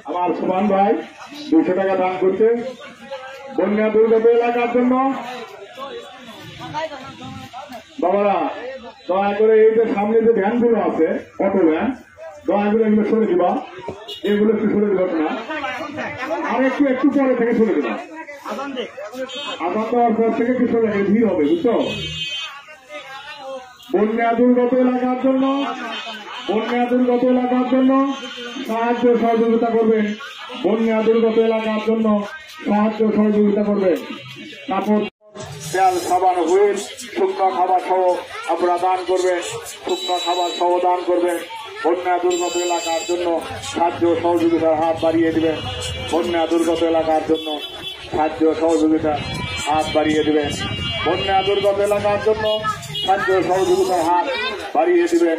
আমার সুমান ভাই 200 টাকা দান করছে বন্যা দুর্গত এলাকার জন্য। বাবারা দয়া করে এই যে সামনে যে ভ্যানগুলো আছে অটো ভ্যান, দয়া করে এগুলো সরে দিবা, এগুলো একটু সরে দিবা না, আর একটু পরে থেকে সরে দিবা, আজান দেওয়ার পর থেকে একটু সরে গেলে ভিড় হবে, বুঝছো? বন্যা দুর্গত এলাকার জন্য সাহায্য সহযোগিতা করবেন। বন্যা দুর্গত এলাকার জন্য সাহায্য সহযোগিতা করবেন। কাপড়, তেল, সাবান, হুইল, শুকনো খাবার সহ আপনারা দান করবেন। শুকনো খাবার সহ দান করবেন। বন্যা দুর্গত এলাকার জন্য সাহায্য সহযোগিতার হাত বাড়িয়ে দিবেন। বন্যা দুর্গত এলাকার জন্য সাহায্য সহযোগিতার হাত বাড়িয়ে দিবেন। বন্যা দুর্গত এলাকার জন্য সাহায্য সহযোগিতার হাত বাড়িয়ে দিবেন।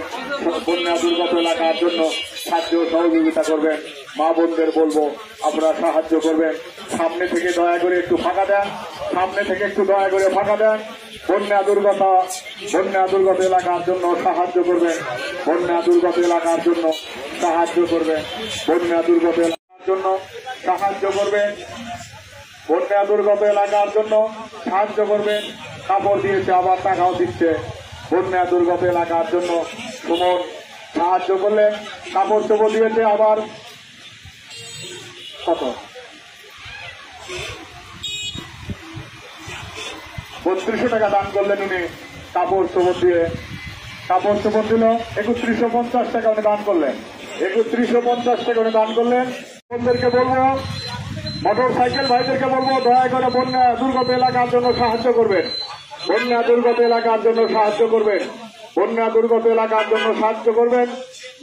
বন্যা দুর্গত এলাকার জন্য সাহায্য সহযোগিতা করবেন। মা বোনদের বলবো আপনারা সাহায্য করবেন। সামনে থেকে দয়া করে একটু ফাঁকা দেন, বন্যা দুর্গত এলাকার জন্য সাহায্য করবেন। বন্যা দুর্গত এলাকার জন্য সাহায্য করবেন। বন্যা দুর্গত এলাকার জন্য সাহায্য করবেন। বন্যা দুর্গত এলাকার জন্য সাহায্য করবেন। কাপড় দিয়েছে, আবার টাকাও দিচ্ছে। বন্যা দুর্গত এলাকার জন্য সুমন সাহায্য করলেন, কাপড় চোপড় দিয়েছে, আবার কত 3200 টাকা দান করলেন উনি। কাপড় চোপড় দিল 3150 টাকা উনি দান করলেন। 3150 টাকা উনি দান করলেন। বন্ধুদেরকে বলবো, মোটর সাইকেল ভাইদেরকে বলবো দয়া করে বন্যা দুর্গত এলাকার জন্য সাহায্য করবেন। বন্যা দুর্গত এলাকার জন্য সাহায্য করবেন। বন্যা দুর্গত এলাকার জন্য সাহায্য করবেন।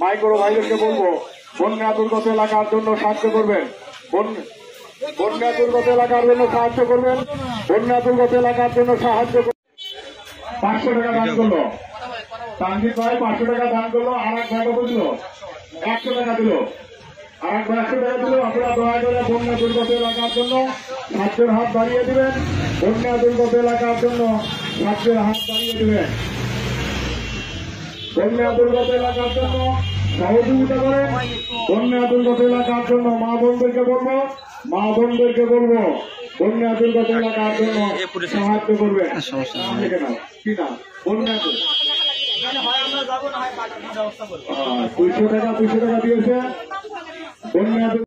মাইক্রো ভাইদেরকে বলবো বন্যা দুর্গত এলাকার জন্য সাহায্য করবেন। বন্যা দুর্গত এলাকার জন্য সাহায্য করবেন। বন্যা দুর্গত এলাকার জন্য সাহায্য 500 টাকা দান করলো তানজিদ ভাই, 500 টাকা দান করলো। আর এক ভাই কত দিল? 100 টাকা দিল। আর এক ভাই 100 টাকা দিল। আপনারা দয়া করে বন্যা দুর্গত এলাকার জন্য সাহায্যের হাত বাড়িয়ে দিবেন। বন্যা দুর্গত এলাকার জন্য সাহায্যের হাত বাড়িয়ে দিবেন। বন্যা দুর্গত এলাকার জন্য সহযোগিতা করেন। বন্যা দুর্গত এলাকার জন্য মা বোনদেরকে বলবো বন্যা দুর্গত এলাকার জন্য সাহায্য করবেন। কি না বন্যা 200 টাকা দিয়েছে বন্যা